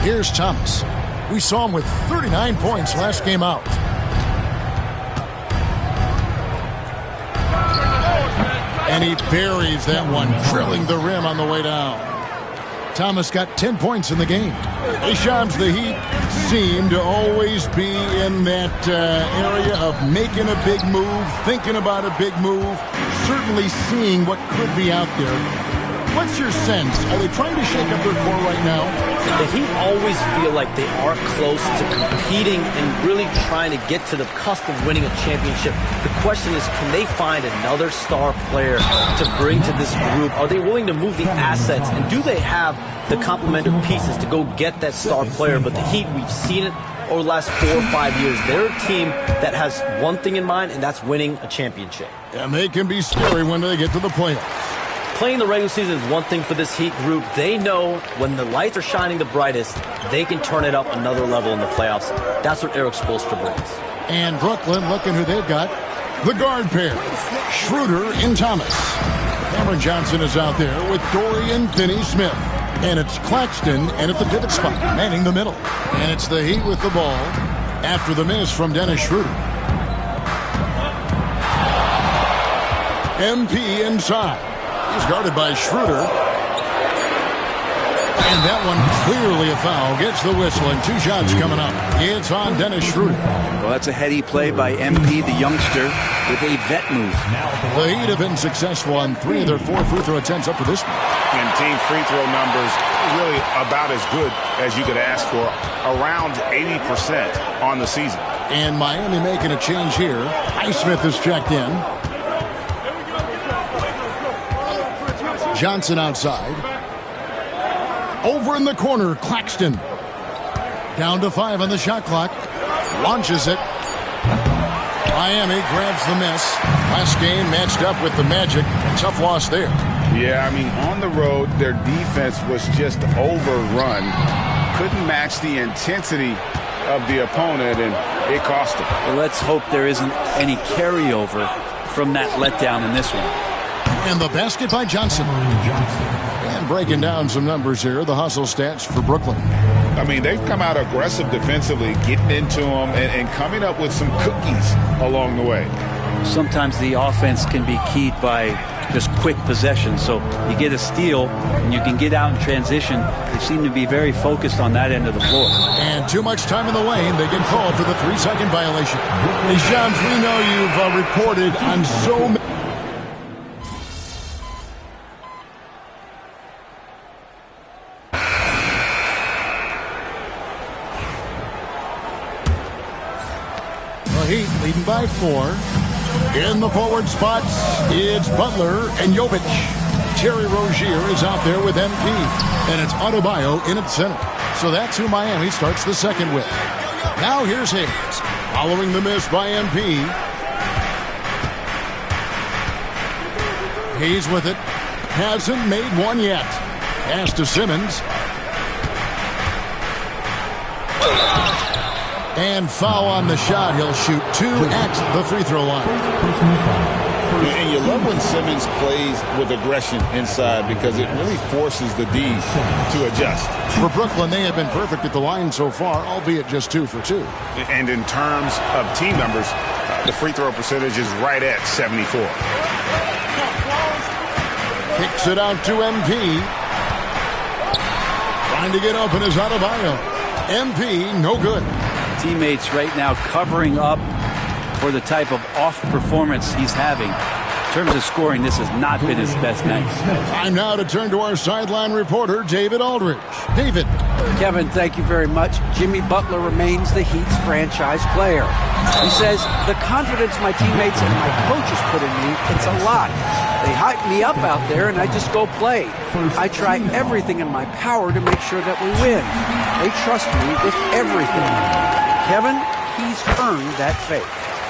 Here's Thomas. We saw him with 39 points last game out. And he buries that one, drilling the rim on the way down. Thomas got 10 points in the game. Hey, Shams, the Heat seem to always be in that area of making a big move, thinking about a big move, certainly seeing what could be out there. What's your sense? Are they trying to shake up their core right now? The Heat always feel like they are close to competing and really trying to get to the cusp of winning a championship. The question is, can they find another star player to bring to this group? Are they willing to move the assets? And do they have the complementary pieces to go get that star player? But the Heat, we've seen it over the last 4 or 5 years. They're a team that has one thing in mind, and that's winning a championship. And they can be scary when they get to the playoffs. Playing the regular season is one thing for this Heat group. They know when the lights are shining the brightest, they can turn it up another level in the playoffs. That's what Eric Spoelstra brings. And Brooklyn, looking who they've got. The guard pair, Schroeder and Thomas. Cameron Johnson is out there with Dorian Finney-Smith. And it's Claxton and at the pivot spot, manning the middle. And it's the Heat with the ball after the miss from Dennis Schroeder. MP inside. He's guarded by Schroeder. And that one clearly a foul. Gets the whistle and 2 shots coming up. It's on Dennis Schroeder. Well, that's a heady play by MP, the youngster, with a vet move. The Heat have been successful on 3 of their 4 free throw attempts up to this point. And team free throw numbers really about as good as you could ask for. Around 80% on the season. And Miami making a change here. Highsmith is checked in. Johnson outside. Over in the corner, Claxton. Down to 5 on the shot clock. Launches it. Miami grabs the miss. Last game matched up with the Magic. Tough loss there. Yeah, I mean, on the road, their defense was just overrun. Couldn't match the intensity of the opponent, and it cost them. Well, let's hope there isn't any carryover from that letdown in this one. And the basket by Johnson. And breaking down some numbers here, the hustle stats for Brooklyn. I mean, they've come out aggressive defensively, getting into them and coming up with some cookies along the way. Sometimes the offense can be keyed by just quick possession. So you get a steal and you can get out in transition. They seem to be very focused on that end of the floor. And too much time in the lane. They get called for the 3-second violation. Hey, Shams, we know you've reported on so many. Heat leading by 4. In the forward spots, it's Butler and Jovic. Terry Rozier is out there with MP. And it's Adebayo in at center. So that's who Miami starts the second with. Now here's Hayes. Following the miss by MP. Hayes with it. Hasn't made one yet. Pass to Simmons. And foul on the shot. He'll shoot 2 at the free throw line. And you love when Simmons plays with aggression inside because it really forces the D to adjust. For Brooklyn, they have been perfect at the line so far, albeit just 2 for 2. And in terms of team numbers, the free throw percentage is right at 74. Kicks it out to MP. Trying to get open is Adebayo. MP, no good. Teammates right now covering up for the type of off performance he's having. In terms of scoring, this has not been his best night. Time now to turn to our sideline reporter, David Aldridge. David. Kevin, thank you very much. Jimmy Butler remains the Heat's franchise player. He says, the confidence my teammates and my coaches put in me, it's a lot. They hype me up out there and I just go play. I try everything in my power to make sure that we win. They trust me with everything. Kevin, he's earned that faith.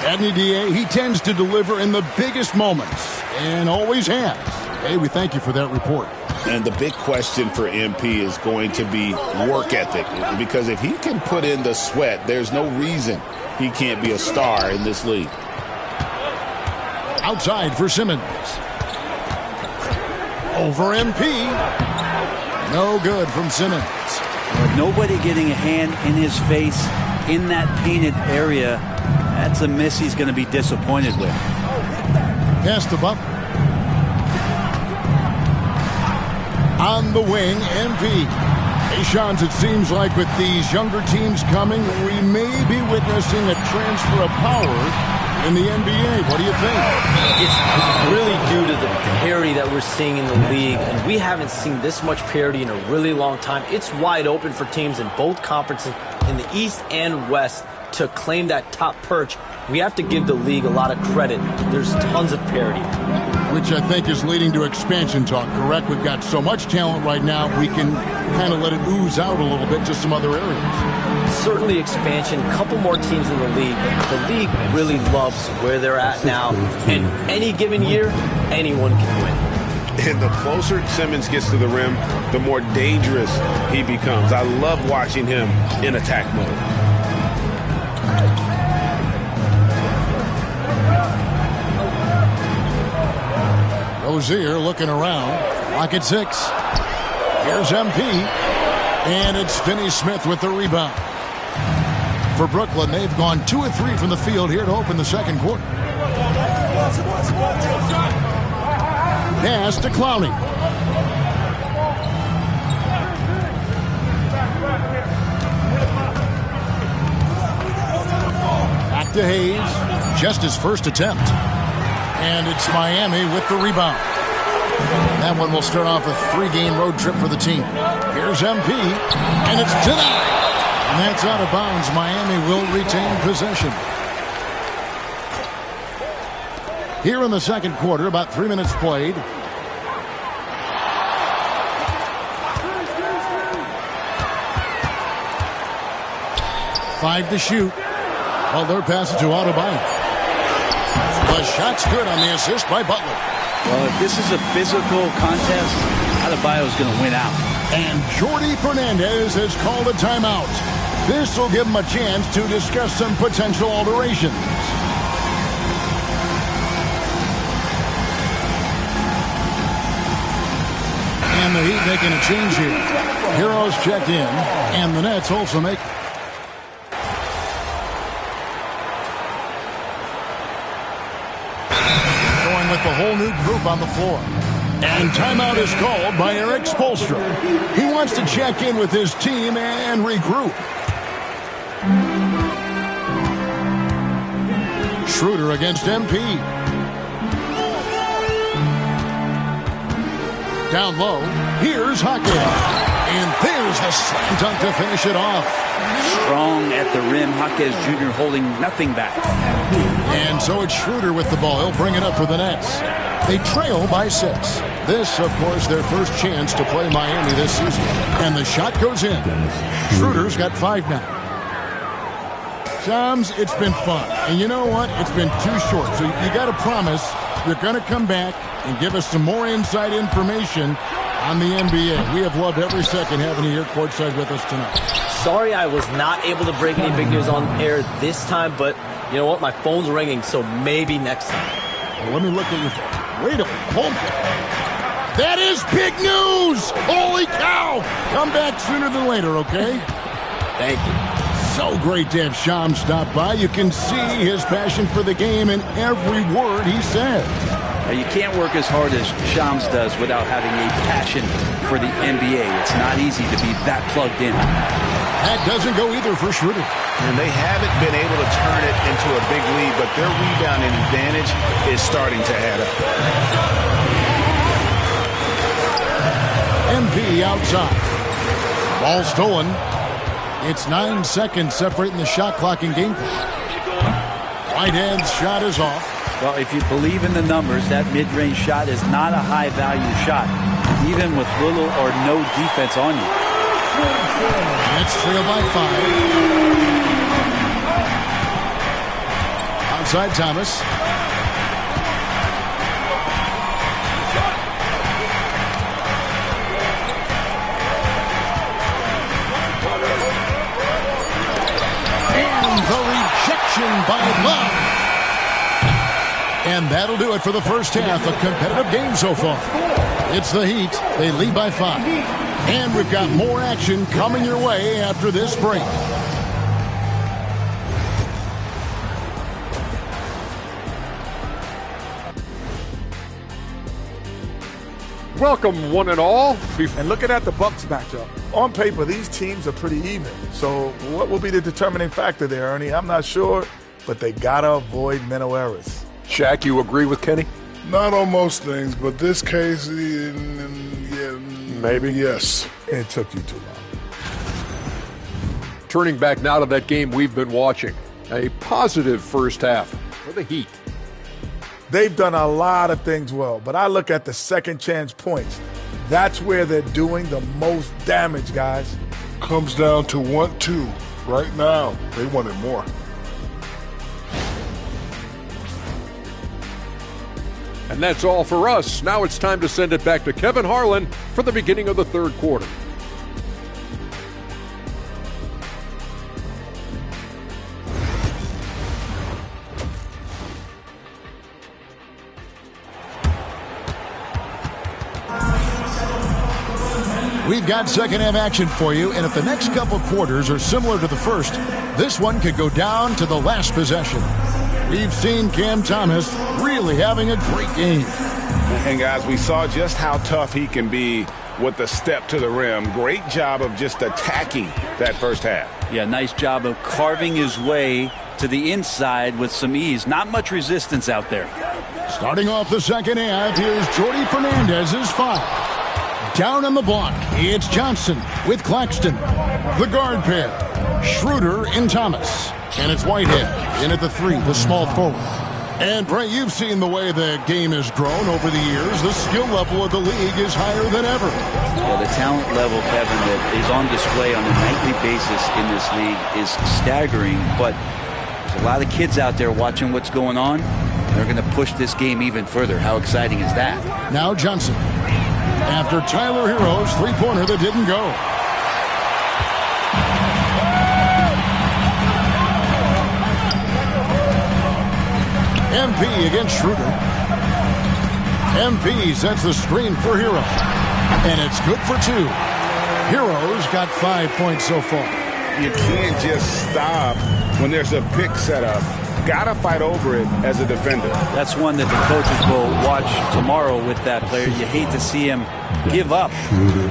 Adney DA, he tends to deliver in the biggest moments and always has. Hey, we thank you for that report. And the big question for MP is going to be work ethic, because if he can put in the sweat, there's no reason he can't be a star in this league. Outside for Simmons. Over MP. No good from Simmons. But nobody getting a hand in his face in that painted area, that's a miss he's going to be disappointed with. Pass to Butler. On the wing, MP. Hey, Shans, it seems like with these younger teams coming, we may be witnessing a transfer of power in the NBA. What do you think? It's really due to the parity that we're seeing in the league, and we haven't seen this much parity in a really long time. It's wide open for teams in both conferences, in the East and West, to claim that top perch. We have to give the league a lot of credit. There's tons of parity. Which I think is leading to expansion talk, correct? We've got so much talent right now, we can kind of let it ooze out a little bit to some other areas. Certainly expansion, a couple more teams in the league. The league really loves where they're at now. And any given year, anyone can win. And the closer Simmons gets to the rim, the more dangerous he becomes. I love watching him in attack mode. Rozier looking around. Lock at 6. Here's MP. And it's Finney-Smith with the rebound. For Brooklyn, they've gone 2 of 3 from the field here to open the second quarter. Pass to Clowney. Back to Hayes. Just his first attempt. And it's Miami with the rebound. That one will start off a 3-game road trip for the team. Here's MP, and it's denied. And that's out of bounds. Miami will retain possession. Here in the second quarter, about 3 minutes played. Five to shoot. Butler passes to Adebayo. The shot's good on the assist by Butler. Well, if this is a physical contest, Adebayo's going to win out. And Jordi Fernandez has called a timeout. This will give him a chance to discuss some potential alterations. And the Heat making a change here. Heroes checked in, and the Nets also make... with the whole new group on the floor. And timeout is called by Eric Spoelstra. He wants to check in with his team and regroup. Schroeder against MP. Down low, here's Hawkins. And there's the slam dunk to finish it off. Strong at the rim. Hawkins Jr. holding nothing back. And so it's Schroeder with the ball. He'll bring it up for the Nets. They trail by 6. This, of course, their first chance to play Miami this season. And the shot goes in. Schroeder's got 5 now. Shams, it's been fun. And you know what? It's been too short. So you got to promise you're going to come back and give us some more inside information on the NBA. We have loved every second having you here courtside with us tonight. Sorry I was not able to break any big news on air this time, but you know what? My phone's ringing, so maybe next time. Well, let me look at your phone. Wait a minute. Hold on. That is big news! Holy cow! Come back sooner than later, okay? Thank you. So great to have Shams stop by. You can see his passion for the game in every word he says. You can't work as hard as Shams does without having a passion for the NBA. It's not easy to be that plugged in. That doesn't go either for Schroeder. And they haven't been able to turn it into a big lead, but their rebounding advantage is starting to add up. MP outside. Ball stolen. It's 9 seconds separating the shot clock and game clock. Whitehead's shot is off. Well, if you believe in the numbers, that mid-range shot is not a high-value shot, even with little or no defense on you. Nets trail by 5. Outside Thomas. And the rejection by Love. And that'll do it for the first half. A competitive game so far. It's the Heat. They lead by 5. And we've got more action coming your way after this break. Welcome, one and all. And looking at the Bucks matchup, on paper, these teams are pretty even. So what will be the determining factor there, Ernie? I'm not sure, but they got to avoid mental errors. Shaq, you agree with Kenny? Not on most things, but this case, yeah, maybe. Yes. It took you too long. Turning back now to that game we've been watching. A positive first half for the Heat. They've done a lot of things well, but I look at the second chance points. That's where they're doing the most damage, guys. Comes down to 1-2. Right now, they wanted more. And that's all for us. Now it's time to send it back to Kevin Harlan for the beginning of the third quarter. We've got second half action for you, and if the next couple quarters are similar to the first, this one could go down to the last possession. We've seen Cam Thomas really having a great game. And guys, we saw just how tough he can be with the step to the rim. Great job of just attacking that first half. Yeah, nice job of carving his way to the inside with some ease. Not much resistance out there. Starting off the second half, here's Jordy Fernandez's foul. Down on the block, it's Johnson with Claxton. The guard pair, Schroeder and Thomas. And it's Whitehead in at the 3, the small forward. And, Bray, you've seen the way the game has grown over the years. The skill level of the league is higher than ever. Yeah, the talent level, Kevin, that is on display on a nightly basis in this league is staggering. But there's a lot of kids out there watching what's going on. They're going to push this game even further. How exciting is that? Now Johnson. After Tyler Hero's three-pointer that didn't go. MP against Schroeder. MP sets the screen for Hero. And it's good for 2. Hero's got 5 points so far. You can't just stop when there's a pick set up. Gotta fight over it as a defender. That's one that the coaches will watch tomorrow with that player. You hate to see him give up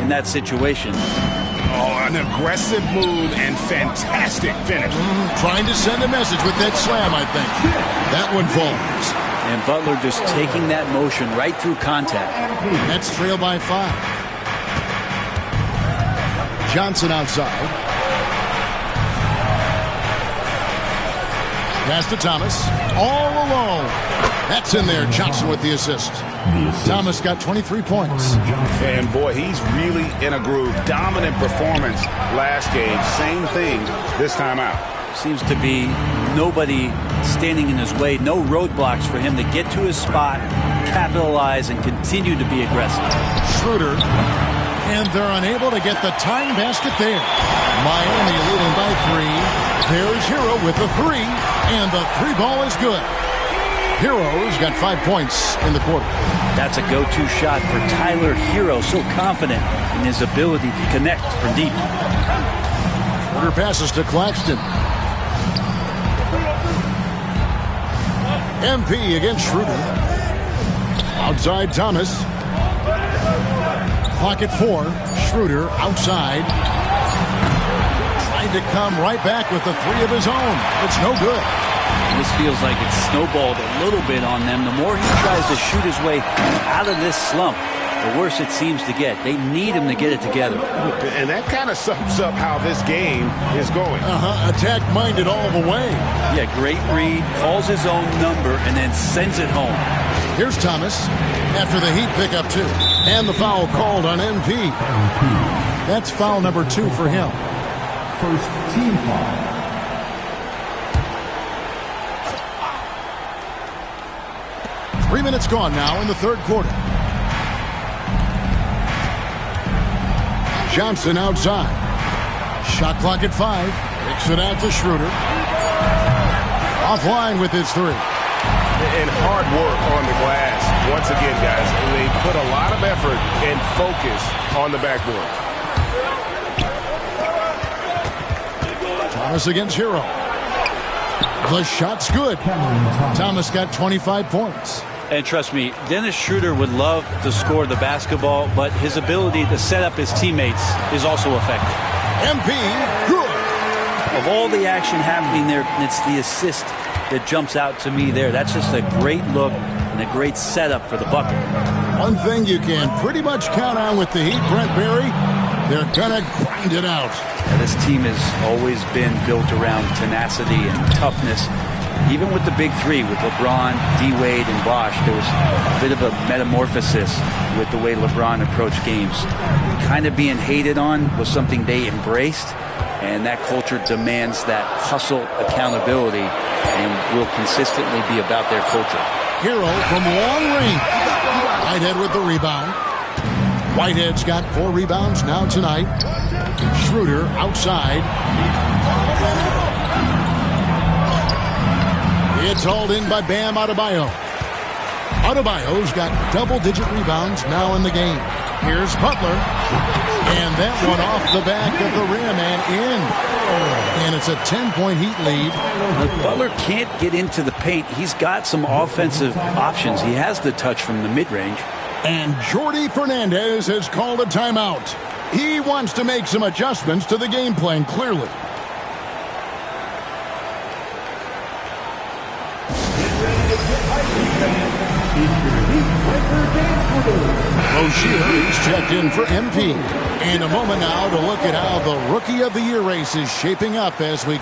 in that situation. Oh, an aggressive move and fantastic finish. Trying to send a message with that slam, I think. That one falls. And Butler just taking that motion right through contact. Nets trail by 5. Johnson outside. Pass to Thomas. All alone. That's in there. Johnson with the assist. Thomas got 23 points. And, boy, he's really in a groove. Dominant performance last game. Same thing this time out. Seems to be nobody standing in his way. No roadblocks for him to get to his spot, capitalize, and continue to be aggressive. Schroeder. And they're unable to get the tying basket there. Miami leading by 3. There's Hero with the 3. And the 3 ball is good. Hero's got 5 points in the quarter. That's a go-to shot for Tyler Hero. So confident in his ability to connect from deep. Schroeder passes to Claxton. MP against Schroeder. Outside Thomas. Clock at 4. Schroeder outside. Trying to come right back with the 3 of his own. It's no good. This feels like it's snowballed a little bit on them. The more he tries to shoot his way out of this slump, the worse it seems to get. They need him to get it together. And that kind of sums up how this game is going. Attack-minded all the way. Yeah, great read, calls his own number, and then sends it home. Here's Thomas after the Heat pick up 2. And the foul called on MP. That's foul number 2 for him. First team foul. Three minutes gone now in the third quarter. Johnson outside. Shot clock at 5. Kicks it out to Schroeder. Offline with his 3. And hard work on the glass. Once again, guys, they put a lot of effort and focus on the backboard. Thomas against Hero. The shot's good. Thomas got 25 points. And trust me, Dennis Schroeder would love to score the basketball, but his ability to set up his teammates is also effective. MP, good. Of all the action happening there, it's the assist that jumps out to me there. That's just a great look and a great setup for the bucket. One thing you can pretty much count on with the Heat, Brent Barry, they're going to grind it out. And this team has always been built around tenacity and toughness. Even with the big three, with LeBron, D-Wade, and Bosh, there was a bit of a metamorphosis with the way LeBron approached games. Kind of being hated on was something they embraced, and that culture demands that hustle accountability and will consistently be about their culture. Hero from long range. Whitehead with the rebound. Whitehead's got 4 rebounds now tonight. Schroeder outside. It's hauled in by Bam Adebayo. Adebayo's got double-digit rebounds now in the game. Here's Butler. And that one off the back of the rim and in. And it's a 10-point Heat lead. Butler can't get into the paint. He's got some offensive options. He has the touch from the mid-range. And Jordi Fernandez has called a timeout. He wants to make some adjustments to the game plan, clearly. Rozier is checked in for MP. And a moment now to look at how the Rookie of the Year race is shaping up as we...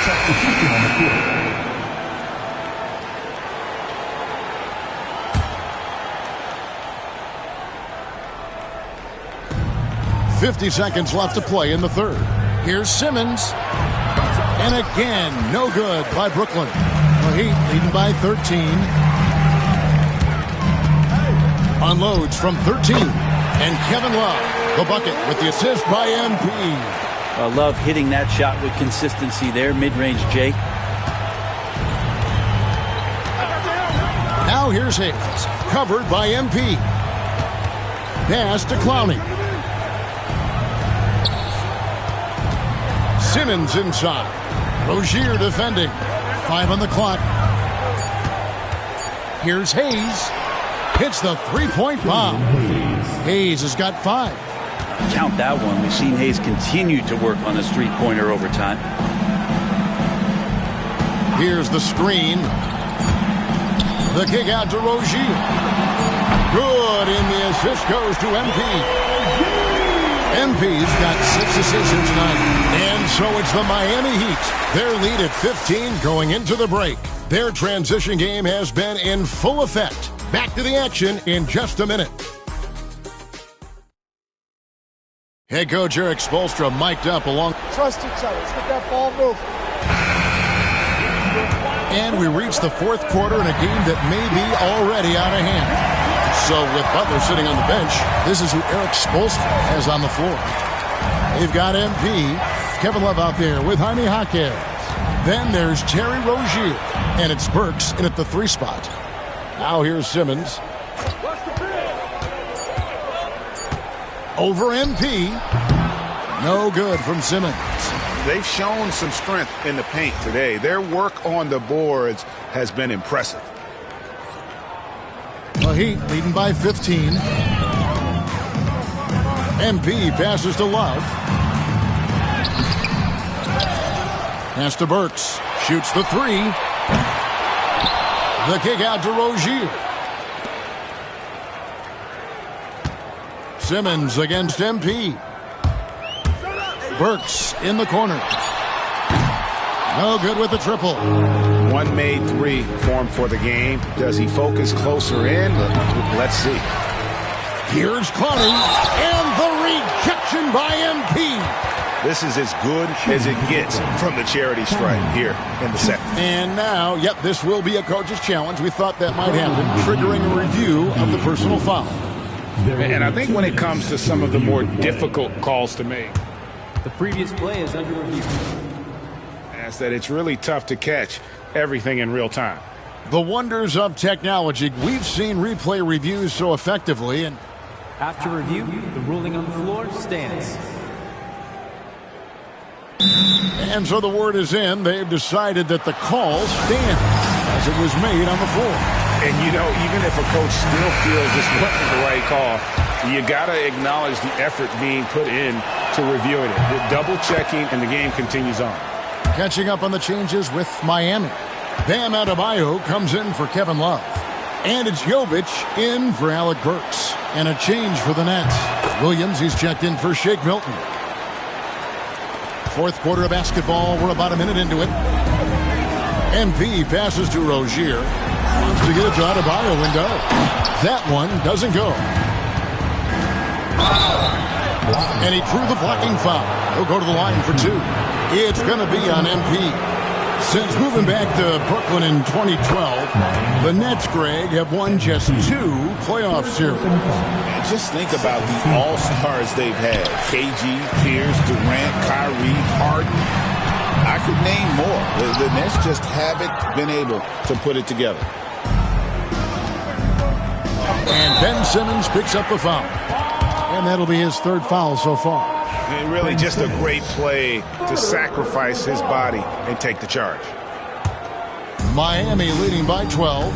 Substitution on the court. 50 seconds left to play in the third. Here's Simmons. And again, no good by Brooklyn. The Heat leading by 13. Unloads from 13. And Kevin Love, the bucket with the assist by MP. I love hitting that shot with consistency there, mid-range Jake. Now here's Hayes, covered by MP. Pass to Clowney. Simmons inside. Rozier defending. 5 on the clock. Here's Hayes. Hits the three-point bomb. Hayes has got 5. Count that one. We've seen Hayes continue to work on a three-pointer over time. Here's the screen. The kick out to Rozier. Good, and the assist goes to MP. MP's got 6 assists here tonight. And so it's the Miami Heat. Their lead at 15 going into the break. Their transition game has been in full effect. Back to the action in just a minute. Head coach Eric Spoelstra mic'd up along. Trust each other. Let's get that ball moving. And we reach the fourth quarter in a game that may be already out of hand. So with Butler sitting on the bench, this is who Eric Spoelstra has on the floor. They've got MP, Kevin Love out there with Jaime Jaquez. Then there's Terry Rozier, and it's Burks in at the 3 spot. Now here's Simmons. Over MP. No good from Simmons. They've shown some strength in the paint today. Their work on the boards has been impressive. The Heat leading by 15. MP passes to Love. Pass to Burks. Shoots the 3. The kick out to Rozier. Simmons against MP. Burks in the corner. No good with the triple. One made 3 formed for the game. Does he focus closer in? Let's see. Here's Clowney, and the rejection by MP. This is as good as it gets from the charity stripe here in the second. And now, yep, this will be a coach's challenge. We thought that might happen, triggering a review of the personal foul. And I think when it comes to some of the more difficult calls to make, The previous play is under review. As that it's really tough to catch everything in real time. The wonders of technology. We've seen replay reviews so effectively, and after review, the ruling on the floor stands. And so the word is in. They've decided that the call stands as it was made on the floor. And, you know, even if a coach still feels this wasn't the right call, you got to acknowledge the effort being put in to reviewing it. The double checking, and the game continues on. Catching up on the changes with Miami. Bam Adebayo comes in for Kevin Love. And it's Jovic in for Alec Burks. And a change for the Nets. Williams, he's checked in for Shake Milton. Fourth quarter of basketball. We're about a minute into it. MP passes to Rozier. Wants to get it to Adebayo window. That one doesn't go. And he drew the blocking foul. He'll go to the line for two. It's going to be on MP. Since moving back to Brooklyn in 2012, the Nets, Greg, have won just 2 playoff series. And just think about the all-stars they've had. KG, Pierce, Durant, Kyrie, Harden. I could name more. The Nets just haven't been able to put it together. And Ben Simmons picks up the foul. And that'll be his 3rd foul so far. And really just a great play to sacrifice his body and take the charge. Miami leading by 12.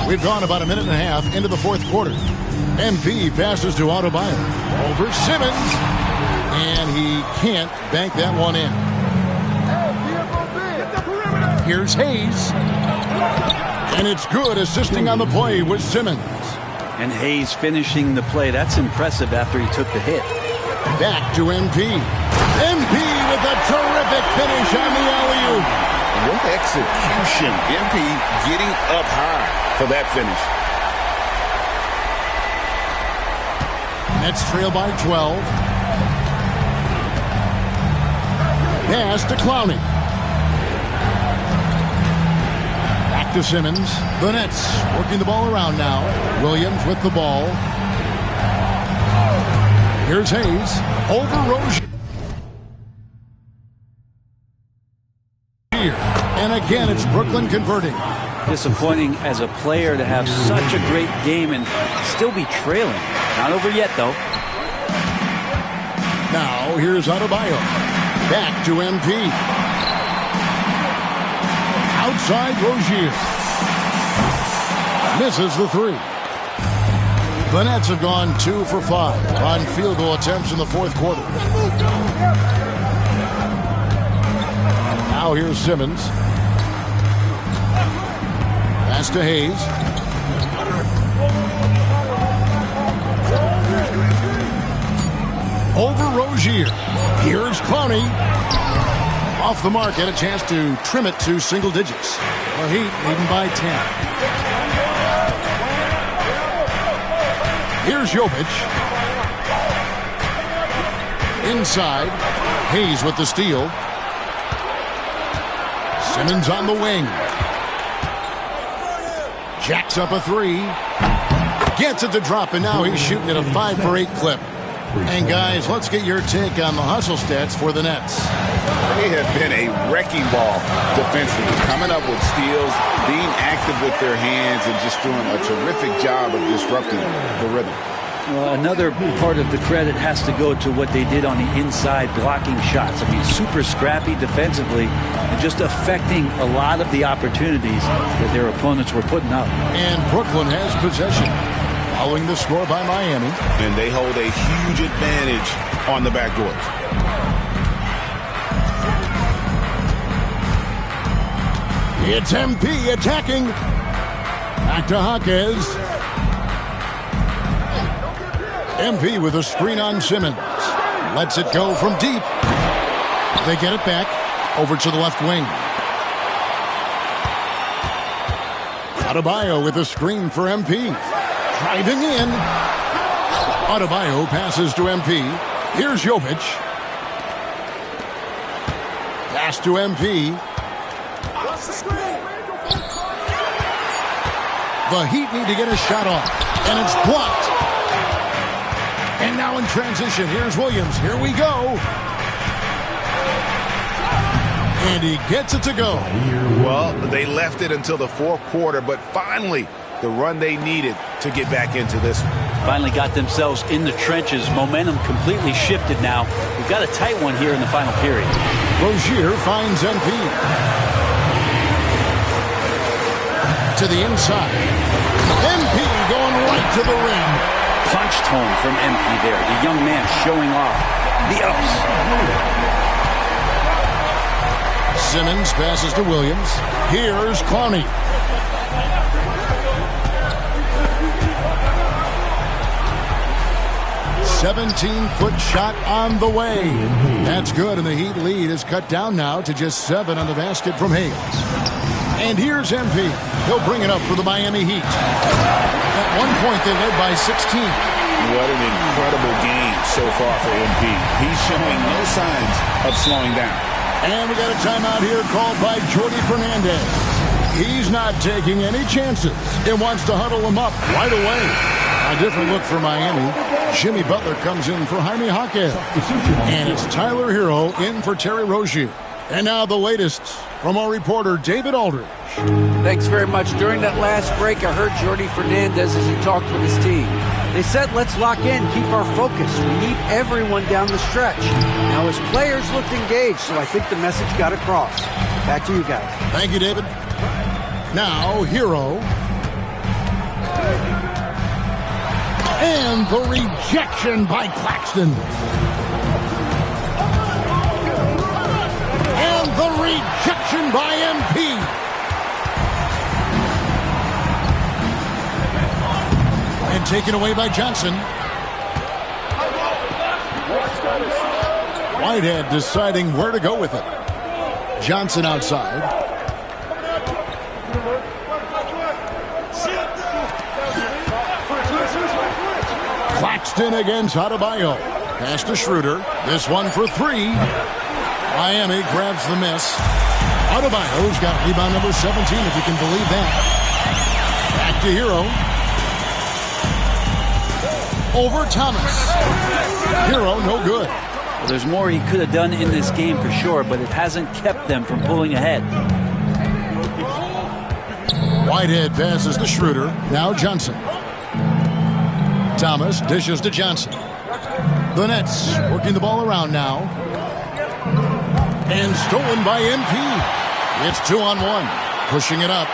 We've gone about a minute and a half into the 4th quarter. MP passes to Adebayo. Over Simmons. And he can't bank that one in. Here's Hayes. And it's good. Assisting on the play was Simmons. And Hayes finishing the play. That's impressive after he took the hit. Back to MP. MP with a terrific finish on the alley-oop. What execution. MP getting up high for that finish. Nets trail by 12. Pass to Clowney. Back to Simmons. The Nets working the ball around now. Williams with the ball. Here's Hayes. Over Rozier. And again, it's Brooklyn converting. Disappointing as a player to have such a great game and still be trailing. Not over yet, though. Now, here's Adebayo. Back to MP. Outside Rozier. Misses the 3. The Nets have gone 2 for 5 on field goal attempts in the 4th quarter. Now here's Simmons. Pass to Hayes. Over Rozier. Here's Clowney. Off the mark, and a chance to trim it to single digits. The Heat leading by 10. Here's Jovic. Inside. Hayes with the steal. Simmons on the wing. Jacks up a 3. Gets it to drop, and now he's shooting at a 5 for 8 clip. And guys, let's get your take on the hustle stats for the Nets. They have been a wrecking ball defensively, coming up with steals, being active with their hands, and just doing a terrific job of disrupting the rhythm. Well, another part of the credit has to go to what they did on the inside, blocking shots. I mean, super scrappy defensively and just affecting a lot of the opportunities that their opponents were putting up. And Brooklyn has possession, following the score by Miami. And they hold a huge advantage on the backdoors. It's MP attacking. Back to Jaquez. MP with a screen on Simmons. Lets it go from deep. They get it back. Over to the left wing. Adebayo with a screen for MP. Driving in. Adebayo passes to MP. Here's Jovic. Pass to MP. The Heat need to get a shot off. And it's blocked. And now in transition, here's Williams. Here we go. And he gets it to go. Well, they left it until the fourth quarter, but finally the run they needed to get back into this one. Finally got themselves in the trenches. Momentum completely shifted now. We've got a tight one here in the final period. Rozier finds MP. To the inside. MP going right to the rim. Punched home from MP there. The young man showing off the ups. Simmons passes to Williams. Here's Clowney. "17-foot shot on the way." That's good, and the Heat lead is cut down now to just 7 on the basket from Hayes. And here's MP. He'll bring it up for the Miami Heat. At one point, they led by 16. What an incredible game so far for MP. He's showing no signs of slowing down. And we got a timeout here called by Jordi Fernandez. He's not taking any chances and wants to huddle him up right away. A different look for Miami. Jimmy Butler comes in for Jaime Jaquez. And it's Tyler Hero in for Terry Rozier. And now the latest from our reporter, David Aldridge. Thanks very much. During that last break, I heard Jordi Fernandez as he talked with his team. They said, let's lock in, keep our focus. We need everyone down the stretch. Now, his players looked engaged, so I think the message got across. Back to you guys. Thank you, David. Now, Hero. And the rejection by Claxton. And the rejection by MP. And taken away by Johnson. Whitehead deciding where to go with it. Johnson outside. Claxton against Adebayo. Pass to Schroeder. This one for 3. Miami grabs the miss. Adebayo's got rebound number 17, if you can believe that. Back to Hero. Over Thomas. Hero, no good. Well, there's more he could have done in this game for sure, but it hasn't kept them from pulling ahead. Whitehead passes to Schroeder. Now Johnson. Thomas dishes to Johnson. The Nets working the ball around now. And stolen by MP. It's 2-on-1. Pushing it up.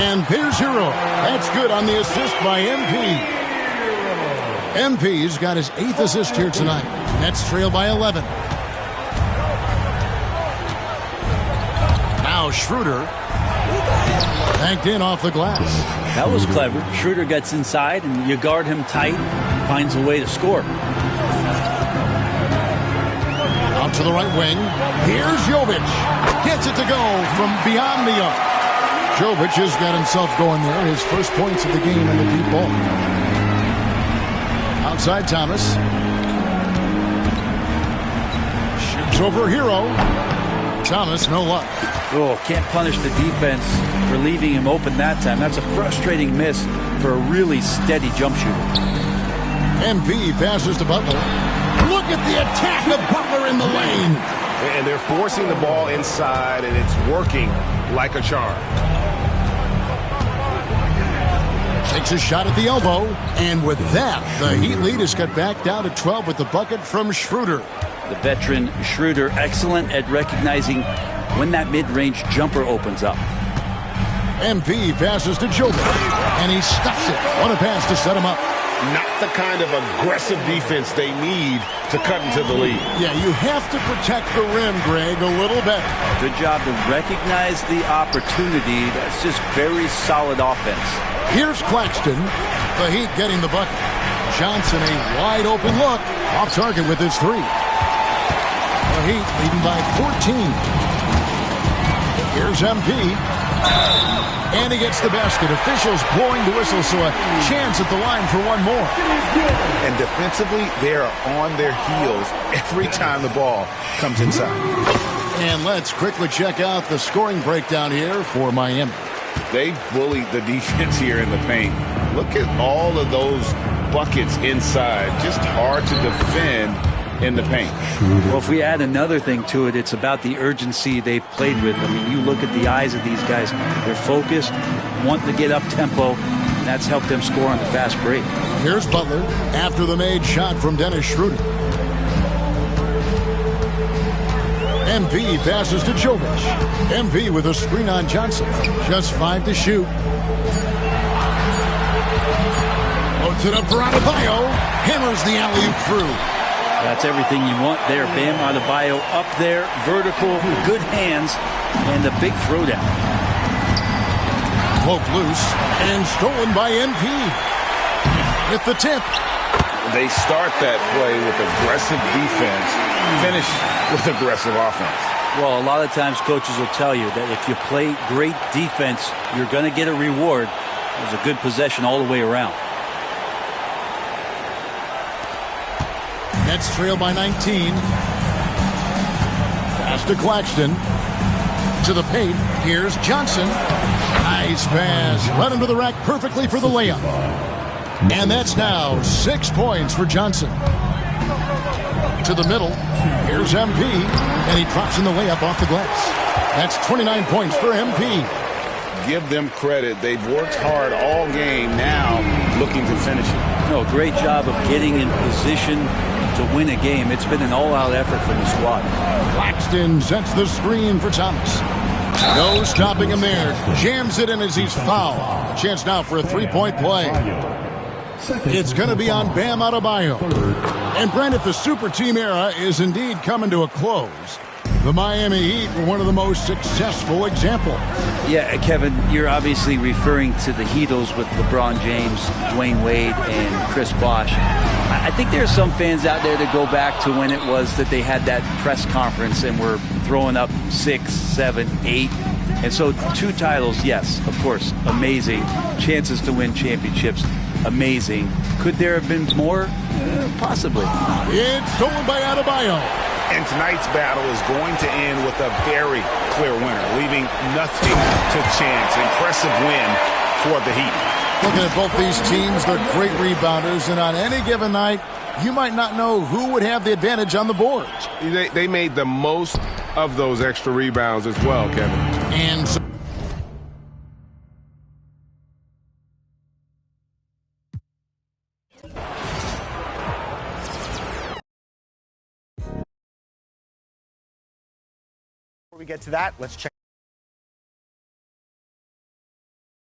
And there's Hero. That's good on the assist by MP. MP's got his 8th assist here tonight. Nets trail by 11. Now Schroeder. Banked in off the glass. That was clever. Schroeder gets inside, and you guard him tight, finds a way to score. Out to the right wing. Here's Jovic. Gets it to go from beyond the arc. Jovic has got himself going there. His first points of the game in the deep ball. Outside Thomas. Shoots over Hero. Thomas, no luck. Oh, can't punish the defense for leaving him open that time. That's a frustrating miss for a really steady jump shooter. MP passes to Butler. Look at the attack of Butler in the lane. And they're forcing the ball inside, and it's working like a charm. Takes a shot at the elbow. And with that, the Heat lead is cut back down to 12 with the bucket from Schroeder. The veteran Schroeder, excellent at recognizing when that mid-range jumper opens up. MP passes to Jovic, and he stuffs it. What a pass to set him up. Not the kind of aggressive defense they need to cut into the lead. Yeah, you have to protect the rim, Greg, a little better. Good job to recognize the opportunity. That's just very solid offense. Here's Claxton. The Heat getting the bucket. Johnson, a wide open look. Off target with his 3. The Heat leading by 14. Here's MP. And he gets the basket. Officials blowing the whistle, so a chance at the line for one more. And defensively, they are on their heels every time the ball comes inside. And let's quickly check out the scoring breakdown here for Miami. They bullied the defense here in the paint. Look at all of those buckets inside. Just hard to defend in the paint. Well, if we add another thing to it, it's about the urgency they've played with. I mean, you look at the eyes of these guys. They're focused, wanting to get up tempo, and that's helped them score on the fast break. Here's Butler after the made shot from Dennis Schroeder. MP passes to Jovic. MP with a screen on Johnson. Just 5 to shoot. Loads it up for Adebayo. Hammers the alley-oop through. That's everything you want there. Bam Adebayo up there, vertical, good hands, and the big throwdown. Poke loose and stolen by MP. With the tip. They start that play with aggressive defense, finish with aggressive offense. Well, a lot of times coaches will tell you that if you play great defense, you're going to get a reward. It was a good possession all the way around. Nets trail by 19. Pass to Claxton. To the paint. Here's Johnson. Nice pass. Right into the rack perfectly for the layup. And that's now 6 points for Johnson. To the middle. Here's MP. And he drops in the layup off the glass. That's 29 points for MP. Give them credit. They've worked hard all game, now looking to finish it. No, great job of getting in position to win a game. It's been an all-out effort from the squad. Claxton sets the screen for Thomas. No stopping him there. Jams it in as he's fouled. Chance now for a three-point play. It's going to be on Bam Adebayo. And Brent, the super team era is indeed coming to a close. The Miami Heat were one of the most successful examples. Yeah, Kevin, you're obviously referring to the Heatles with LeBron James, Dwayne Wade, and Chris Bosh. I think there are some fans out there that go back to when it was that they had that press conference and were throwing up 6, 7, 8. And so 2 titles, yes, of course, amazing. Chances to win championships, amazing. Could there have been more? Possibly. It's stolen by Adebayo. And tonight's battle is going to end with a very clear winner, leaving nothing to chance. Impressive win for the Heat. Looking at both these teams, they're great rebounders, and on any given night, you might not know who would have the advantage on the boards. They made the most of those extra rebounds as well, Kevin. And so before we get to that, let's check